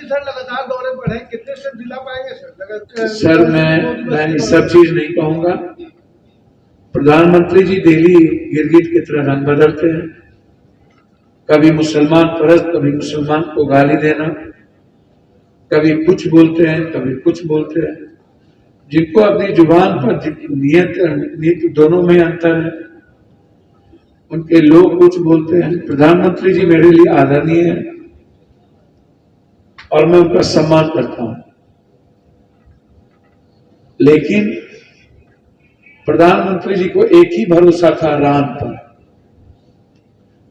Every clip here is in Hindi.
सर लगातार दौरे पर हैं, कितने स्टेप दिला पाएंगे सर? सर मैं ये सब चीज नहीं कहूंगा। प्रधानमंत्री जी डेली गिरगिट की तरह रंग बदलते हैं, कभी मुसलमान परस्त, कभी मुसलमान को गाली देना, कभी कुछ बोलते हैं कभी कुछ बोलते हैं। जिनको अपनी जुबान पर नीयत दोनों में अंतर है, उनके लोग कुछ बोलते हैं। प्रधानमंत्री जी मेरे लिए आदरणीय है और मैं उनका सम्मान करता हूं, लेकिन प्रधानमंत्री जी को एक ही भरोसा था, राम पर,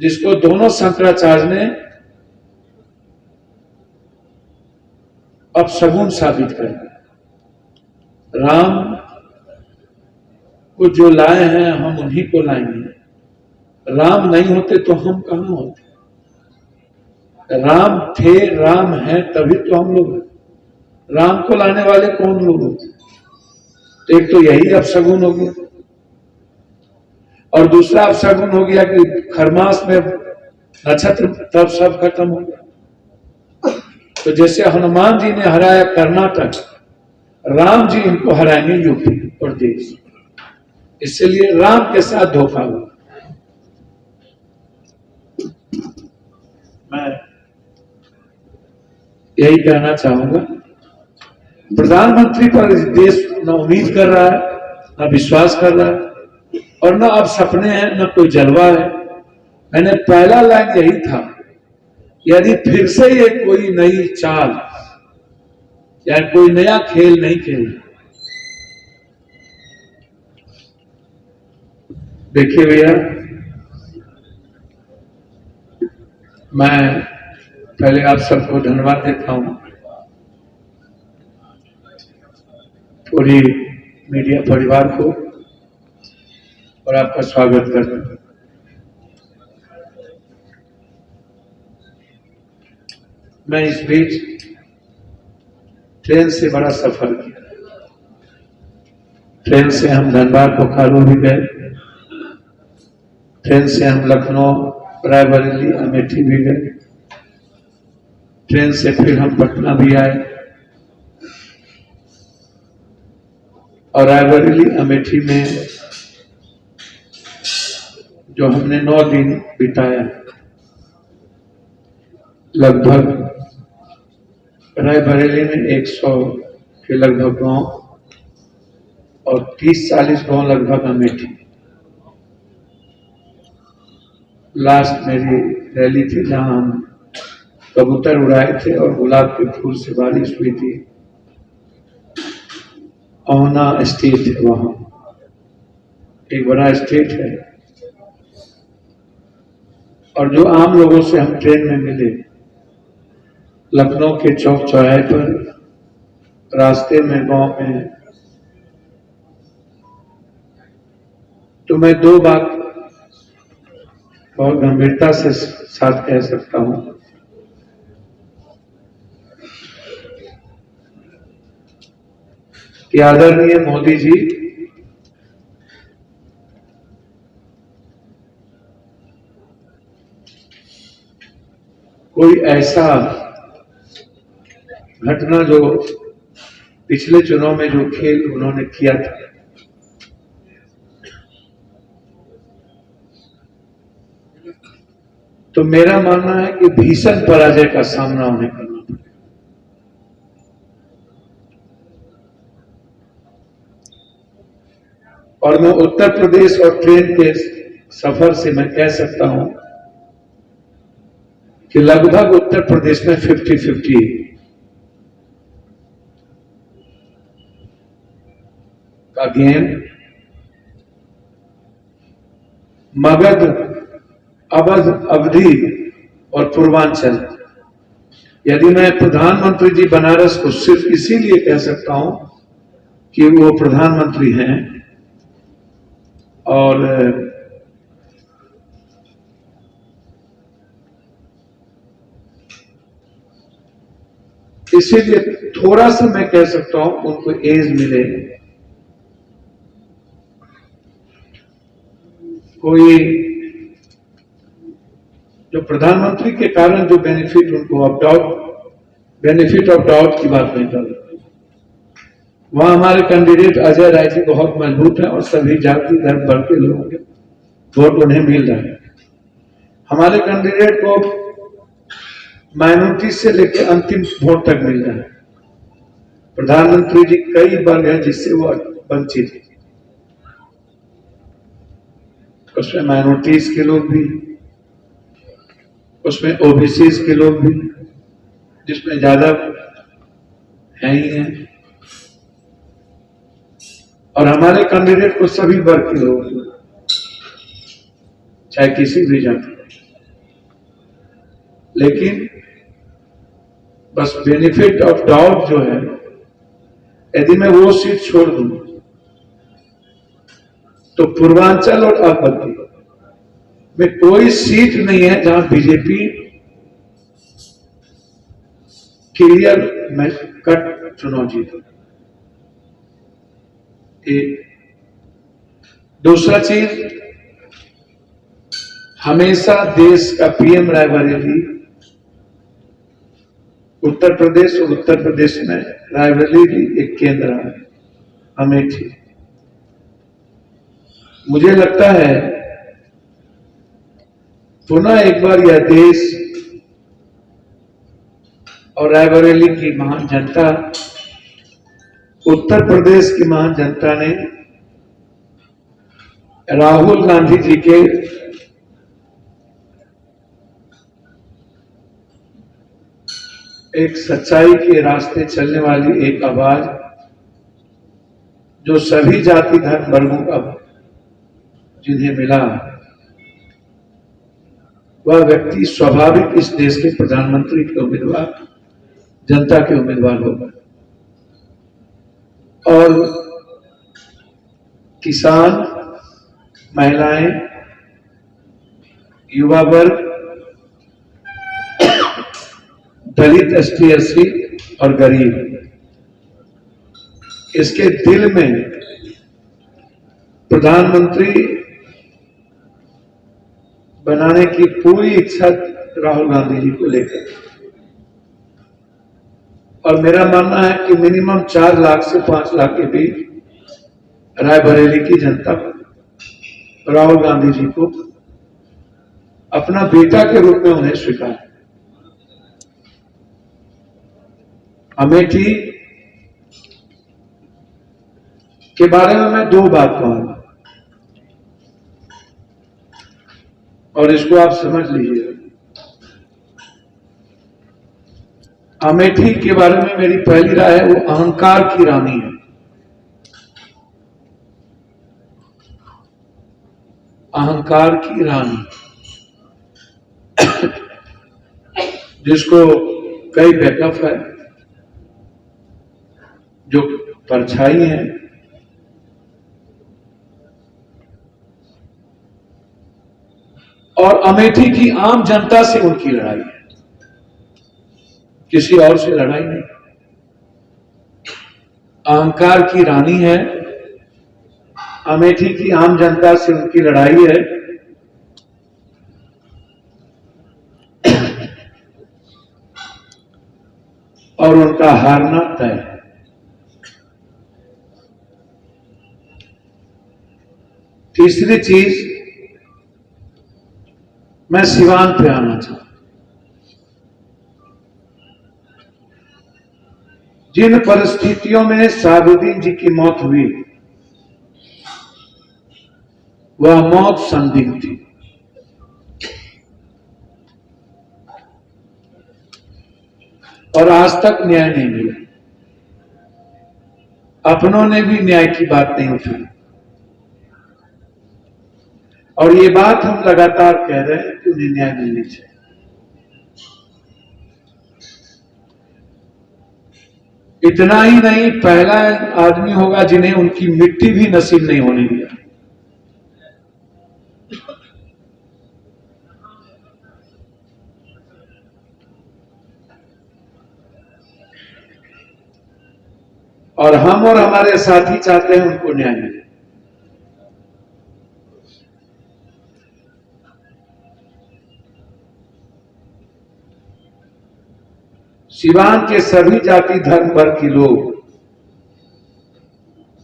जिसको दोनों शंकराचार्य ने अब सगुन साबित कर दिया। राम को जो लाए हैं हम उन्हीं को लाएंगे। राम नहीं होते तो हम कहां होते? राम थे, राम है, तभी तो हम लोग हैं। राम को लाने वाले कौन लोग होते? तो एक तो यही अपशगुन हो गया, और दूसरा अपशगुन हो गया कि खरमास में नक्षत्र तब सब खत्म हो गया। तो जैसे हनुमान जी ने हराया कर्नाटक, राम जी इनको हराएंगे यूपी और देश। इसलिए राम के साथ धोखा हुआ। मैं यही कहना चाहूंगा, प्रधानमंत्री पर देश न उम्मीद कर रहा है, न विश्वास कर रहा है, और न अब सपने हैं, न कोई जलवा है। मैंने पहला लाइन यही था, यदि फिर से ये कोई नई चाल या कोई नया खेल नहीं खेला। देखिए भैया, मैं पहले आप सबको धन्यवाद देता हूं, पूरी मीडिया परिवार को, और आपका स्वागत करता हूं। मैं इस बीच ट्रेन से बड़ा सफर किया। ट्रेन से हम धनबाद बोकारो भी गए, ट्रेन से हम लखनऊ, रायबरेली, अमेठी भी गए, ट्रेन से फिर हम पटना भी आए, और रायबरेली अमेठी में जो हमने 9 दिन बिताया, लगभग रायबरेली में 100 के लगभग गांव और 30-40 गांव लगभग अमेठी। लास्ट मेरी रैली थी जहां हम कबूतर उड़ाए थे और गुलाब के फूल से बारिश हुई थी। औना स्टेट है, वहां एक बड़ा स्टेट है, और जो आम लोगों से हम ट्रेन में मिले, लखनऊ के चौक चौराहे पर, रास्ते में, गांव में, तो मैं 2 बात बहुत गंभीरता से साथ कह सकता हूं कि आदरणीय मोदी जी कोई ऐसा घटना जो पिछले चुनाव में जो खेल उन्होंने किया था, तो मेरा मानना है कि भीषण पराजय का सामना उन्हें करना पड़ा। और मैं उत्तर प्रदेश और ट्रेन के सफर से मैं कह सकता हूं कि लगभग उत्तर प्रदेश में 50-50 का गेम। मगध, अवध, अवधि और पूर्वांचल, यदि मैं प्रधानमंत्री जी बनारस को सिर्फ इसीलिए कह सकता हूं कि वो प्रधानमंत्री हैं, और इसीलिए थोड़ा सा मैं कह सकता हूं उनको एज मिले, कोई जो प्रधानमंत्री के कारण जो बेनिफिट उनको अपडाउट बेनिफिट ऑफ डाउट की बात नहीं कर रहा। वहां हमारे कैंडिडेट अजय राय जी बहुत मजबूत है और सभी जाति धर्म वर्ग के लोगों के वोट उन्हें मिल रहा है। हमारे कैंडिडेट को माइनॉरिटी से लेकर अंतिम वोट तक मिल रहा है। प्रधानमंत्री जी कई वर्ग हैं जिससे वो वंचित है, उसमें माइनॉरिटीज के लोग भी, उसमें ओबीसी के लोग भी, जिसमें ज्यादा है ही है, और हमारे कैंडिडेट को सभी वर्ग के लोग, चाहे किसी भी जाति, लेकिन बस बेनिफिट ऑफ डाउट जो है, यदि मैं वो सीट छोड़ दूं तो पूर्वांचल और अवधि में कोई सीट नहीं है जहां बीजेपी क्लियर में कट चुनाव जीते। दूसरा चीज, हमेशा देश का पीएम रायबरेली, उत्तर प्रदेश और उत्तर प्रदेश में रायबरेली एक केंद्र है, अमेठी। मुझे लगता है पुनः एक बार यह देश और रायबरेली की महान जनता, उत्तर प्रदेश की महान जनता ने राहुल गांधी जी के एक सच्चाई के रास्ते चलने वाली एक आवाज, जो सभी जाति धर्म वर्गों का जिन्हें मिला, वह व्यक्ति स्वाभाविक इस देश के प्रधानमंत्री के उम्मीदवार, जनता के उम्मीदवार होगा। और किसान, महिलाएं, युवा वर्ग, दलित, एसटी, एससी और गरीब, इसके दिल में प्रधानमंत्री बनाने की पूरी इच्छा राहुल गांधी जी को लेकर, और मेरा मानना है कि मिनिमम 4 लाख से 5 लाख के बीच रायबरेली की जनता राहुल गांधी जी को अपना बेटा के रूप में उन्हें स्वीकार। अमेठी के बारे में मैं 2 बात कहूंगा और इसको आप समझ लीजिए। अमेठी के बारे में मेरी पहली राय है, वो अहंकार की रानी है। अहंकार की रानी, जिसको कई बैकअप है, जो परछाई है, और अमेठी की आम जनता से उनकी लड़ाई है, किसी और से लड़ाई नहीं। अहंकार की रानी है, अमेठी की आम जनता से उनकी लड़ाई है, और उनका हारना तय है। तीसरी चीज, मैं सिवान पे आना चाहता हूं। जिन परिस्थितियों में साबुद्दीन जी की मौत हुई, वह मौत संदिग्ध थी। और आज तक न्याय नहीं मिला। अपनों ने भी न्याय की बात नहीं उठाई, और ये बात हम लगातार कह रहे हैं कि उन्हें न्याय मिलनी चाहिए। इतना ही नहीं, पहला आदमी होगा जिन्हें उनकी मिट्टी भी नसीब नहीं होने दिया। और हम और हमारे साथी चाहते हैं उनको न्याय मिले। सिवान के सभी जाति धर्म वर्ग के लोग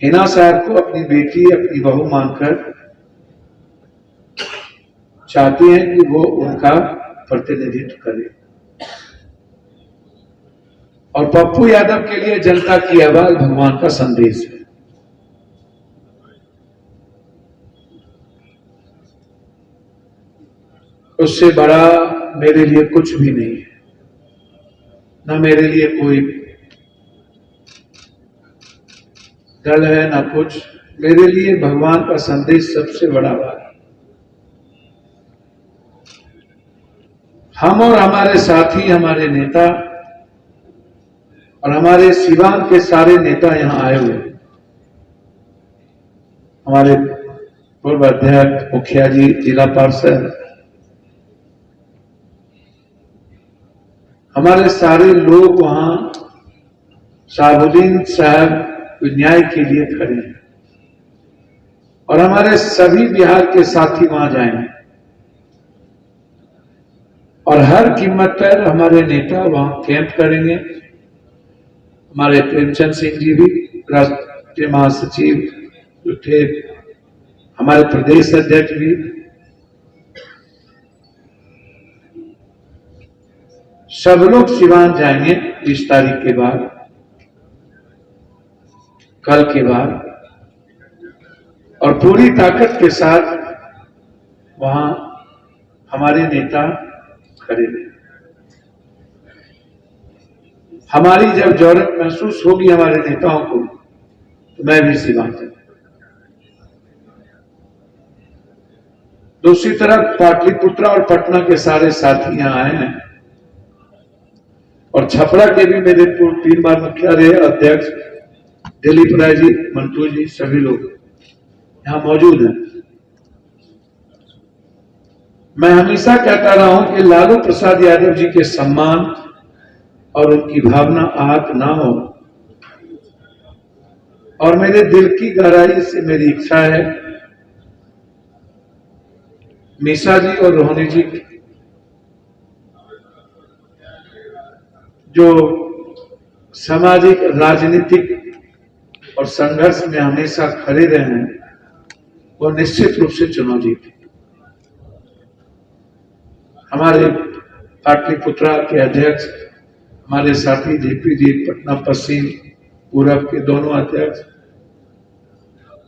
हिना साहब को अपनी बेटी, अपनी बहू मानकर चाहते हैं कि वो उनका प्रतिनिधित्व करे। और पप्पू यादव के लिए जनता की आवाज भगवान का संदेश है। उससे बड़ा मेरे लिए कुछ भी नहीं है, ना मेरे लिए कोई दल है, ना कुछ। मेरे लिए भगवान का संदेश सबसे बड़ा बात है। हम और हमारे साथी, हमारे नेता और हमारे सिवान के सारे नेता यहां आए हुए हैं। हमारे पूर्व अध्यक्ष, मुखिया जी, जिला पार्षद, हमारे सारे लोग वहां शहाबुद्दीन साहब न्याय के लिए खड़े हैं और हमारे सभी बिहार के साथी वहां जाएंगे और हर कीमत पर हमारे नेता वहां कैंप करेंगे। हमारे प्रेमचंद सिंह जी भी राष्ट्रीय महासचिव जो थे, हमारे प्रदेश अध्यक्ष भी, सब लोग सिवान जाएंगे 20 तारीख के बाद, कल के बाद, और पूरी ताकत के साथ वहां हमारे नेता खड़े हैं। हमारी जब जरूरत महसूस होगी हमारे नेताओं को, तो मैं भी सिवान जाऊंगा। दूसरी तरफ पाटलिपुत्र और पटना के सारे साथी यहां आए हैं और छपरा के भी मेरे पूर्व 3 बार मुखिया रहे अध्यक्ष दिलीप राय जी, मंटू जी, सभी लोग यहां मौजूद हैं। मैं हमेशा कहता रहा हूं कि लालू प्रसाद यादव जी के सम्मान और उनकी भावना आहत ना हो, और मेरे दिल की गहराई से मेरी इच्छा है मीसा जी और रोहिणी जी जो सामाजिक, राजनीतिक और संघर्ष में हमेशा खड़े रहे हैं, वो निश्चित रूप से चुनाव जीते। हमारे पाटलिपुत्रा के अध्यक्ष, हमारे साथी जेपी जी, पटना पश्चिम पूरब के दोनों अध्यक्ष,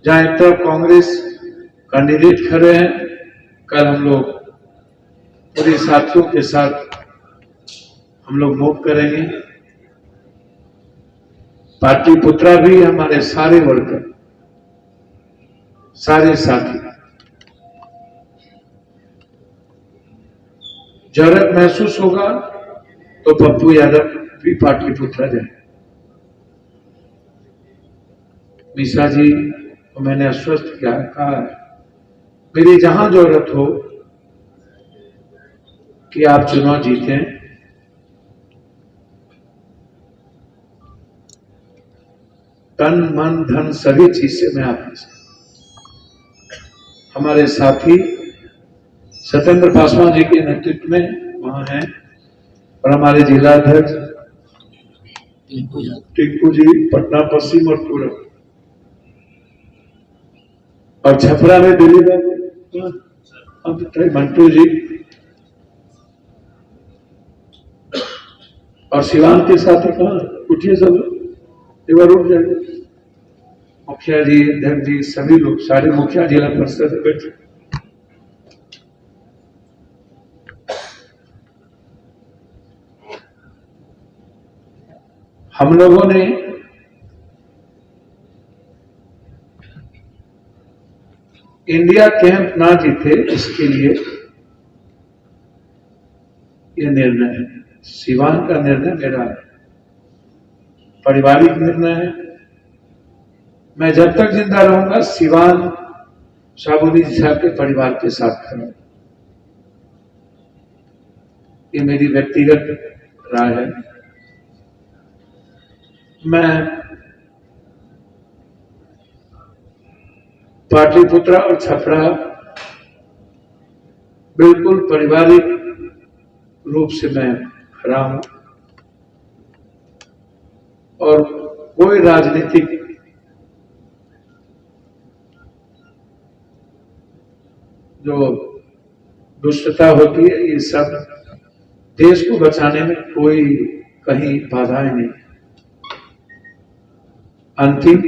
जहां एक तरफ कांग्रेस कैंडिडेट खड़े हैं, कल हम लोग पूरे साथियों के साथ हम लोग मूव करेंगे। पाटलिपुत्रा भी हमारे सारे वर्कर, सारे साथी जरूरत महसूस होगा तो पप्पू यादव भी पाटलिपुत्रा जाए। मीसा जी को मैंने आश्वस्त किया, कहा मेरी जहां जरूरत हो कि आप चुनाव जीतें, तन मन धन सभी चीज से मैं आपके साथ। हमारे साथी सत्येंद्र पासवान जी के नेतृत्व में वहां हैं और हमारे जिलाध्यक्ष टिंकू जी, पटना पश्चिम और पूरब, और छपरा में दिल्ली मंटू जी, और सिवान के साथी कहाँ उठिए, सब एक बार उठ जाएंगे। मुखिया जी, अध्यक्ष जी, सभी लोग, सारे मुखिया जिला परिषद से बैठे। हम लोगों ने इंडिया कैंप ना जीते इसके लिए यह निर्णय है। सिवान का निर्णय मेरा है, पारिवारिक निर्णय है। मैं जब तक जिंदा रहूंगा सिवान शहाबुद्दीन साहब के परिवार के साथ खड़ा। ये मेरी व्यक्तिगत राय है। मैं पाटलिपुत्रा और छपरा बिल्कुल पारिवारिक रूप से मैं खड़ा हूं। और कोई राजनीतिक जो दुष्टता होती है, ये सब देश को बचाने में कोई कहीं बाधाएं नहीं। अंतिम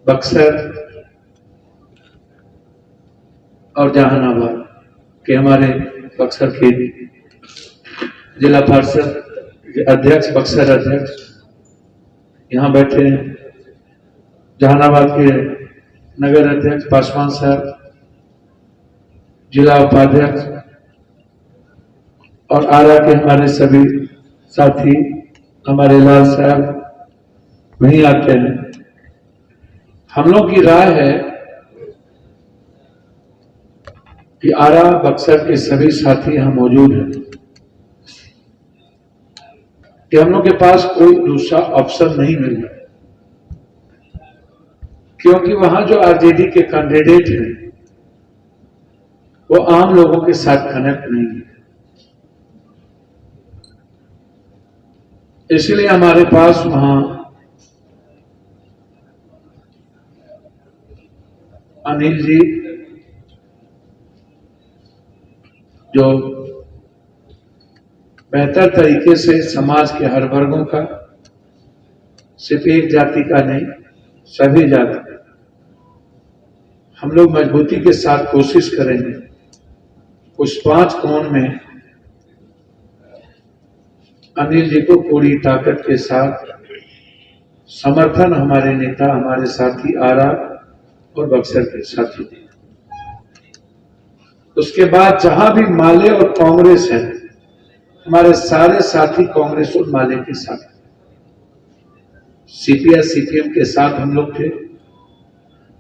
बक्सर और जहानाबाद के हमारे बक्सर के जिला परिषद अध्यक्ष, बक्सर अध्यक्ष यहाँ बैठे हैं, जहानाबाद के नगर अध्यक्ष पासवान साहब, जिला उपाध्यक्ष और आरा के हमारे सभी साथी, हमारे लाल साहब वहीं आते हैं। हम लोग की राय है कि आरा बक्सर के सभी साथी यहाँ मौजूद हैं कि हम लोग के पास कोई दूसरा ऑप्शन नहीं मिल रहा, क्योंकि वहां जो आरजेडी के कैंडिडेट हैं वो आम लोगों के साथ कनेक्ट नहीं है। इसलिए हमारे पास वहां अनिल जी जो बेहतर तरीके से समाज के हर वर्गों का, सिर्फ एक जाति का नहीं, सभी जाति, हम लोग मजबूती के साथ कोशिश करेंगे उस 5 कोण में अनिल जी को पूरी ताकत के साथ समर्थन हमारे नेता, हमारे साथी आरा और बक्सर के साथी। उसके बाद जहां भी माले और कांग्रेस है, हमारे सारे साथी कांग्रेस और माले के साथ, सीपीआई सीपीएम के साथ हम लोग थे।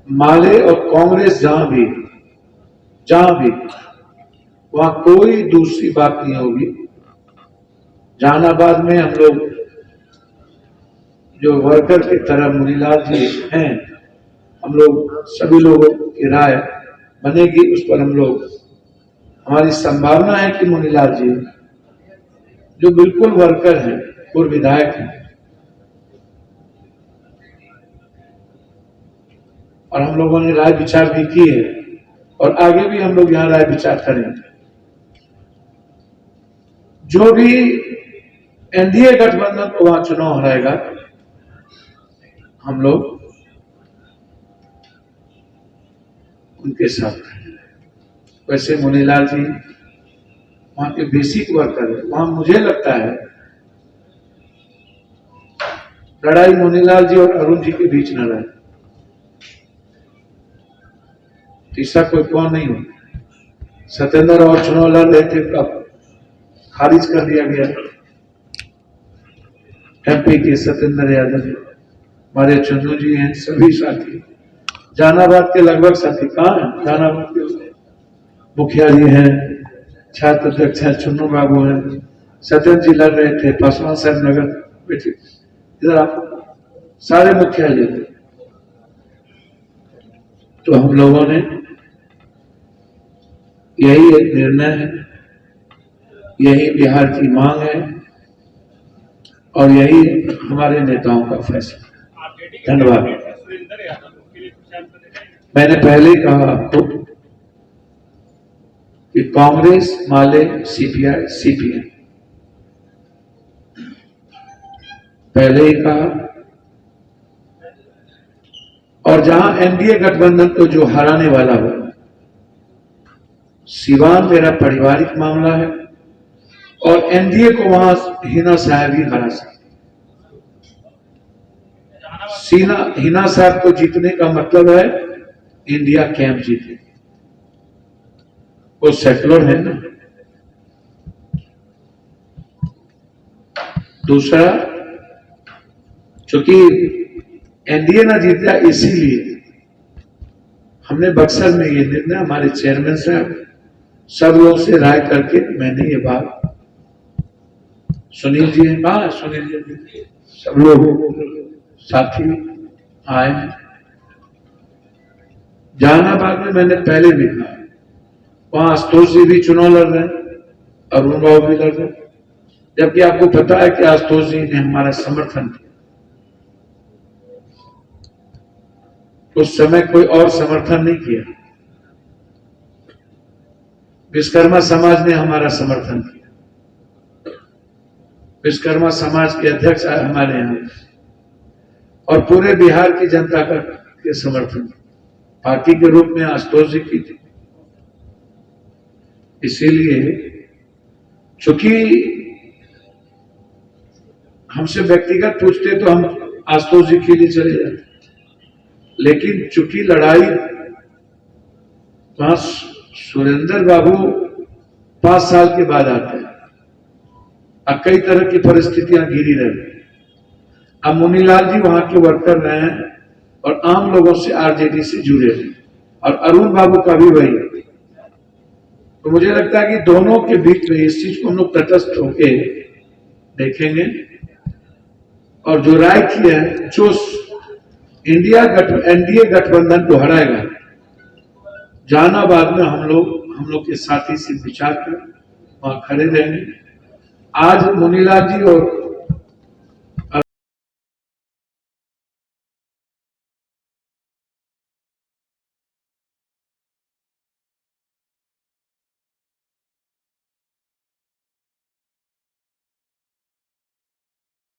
माले और कांग्रेस जहां भी वहां कोई दूसरी बात नहीं होगी। जहानाबाद में हम लोग जो वर्कर की तरह मुनीलाल जी हैं, हम लोग सभी लोगों की राय बनेगी, उस पर हम लोग, हमारी संभावना है कि मुनीलाल जी जो बिल्कुल वर्कर हैं, पूर्व विधायक हैं, और हम लोगों ने राय विचार भी की है और आगे भी हम लोग यहाँ राय विचार करेंगे। जो भी एनडीए गठबंधन को वहां चुनाव हराएगा, हम लोग उनके साथ। वैसे मुनीलाल जी वहां के बेसिक वर्कर है, वहां मुझे लगता है लड़ाई मुनीलाल जी और अरुण जी के बीच न रहे, तीसरा कोई कौन नहीं हो। सत्येंद्र और चुनाव लड़ रहे थे, अब खारिज कर दिया गया। एमपी के सत्येंद्र यादव, हमारे चंदू जी हैं, सभी साथी, जहानाबाद के लगभग साथी कहाँ हैं, जहानाबाद के मुखिया जी हैं, छात्र अध्यक्ष हैं, चुन्नू बाबू हैं, सत्येंद्र जी लड़ रहे थे, पासवान साहब नगर बैठे, इधर आप सारे मुखिया जी थे। तो हम लोगों ने यही एक निर्णय है, यही बिहार की मांग है और यही हमारे नेताओं का फैसला। धन्यवाद। मैंने पहले ही कहा आपको कि कांग्रेस, माले, सीपीआई, सीपीएम, पहले ही कहा। और जहां एनडीए गठबंधन को जो हराने वाला हो, सिवान मेरा पारिवारिक मामला है और एनडीए को वहां हिना साहब ही हरा सकते। हिना साहब को जीतने का मतलब है इंडिया कैंप जीते, वो सेकुलर है ना। दूसरा, चूंकि एनडीए ना जीता, इसीलिए हमने बक्सर में ये निर्णय, हमारे चेयरमैन साहब सब लोगों से राय करके मैंने ये बात, सुनील जी हैं, सुनील जी, सब लोग साथी आए। जहानाबाद में मैंने पहले भी कहा, वहां आशुतोष जी भी चुनाव लड़ रहे हैं, अरुण बाबू भी लड़ रहे हैं, जबकि आपको पता है कि आशुतोष जी ने हमारा समर्थन किया। उस समय कोई और समर्थन नहीं किया, विश्वकर्मा समाज ने हमारा समर्थन किया। विश्वकर्मा समाज के अध्यक्ष आए हमारे यहाँ और पूरे बिहार की जनता का के समर्थन पार्टी के रूप में आशुतोष जी की थी। इसीलिए चूंकि हमसे व्यक्तिगत पूछते तो हम आशुतोष जी के लिए चले जाते, लेकिन चूंकि लड़ाई वहां सुरेंद्र बाबू 5 साल के बाद आते हैं और कई तरह की परिस्थितियां घिरी रही। अब मुनीलाल जी वहां के वर्कर रहे हैं और आम लोगों से आरजेडी से जुड़े हैं, और अरुण बाबू का भी वही है। तो मुझे लगता है कि दोनों के बीच में इस चीज को हम लोग तटस्थ होके देखेंगे और जो राय की है, जो एनडीए गठबंधन को हराएगा, जहानाबाद में हम लोग के साथी से विचार कर वहां खड़े रहेंगे। आज मुनीलाल जी और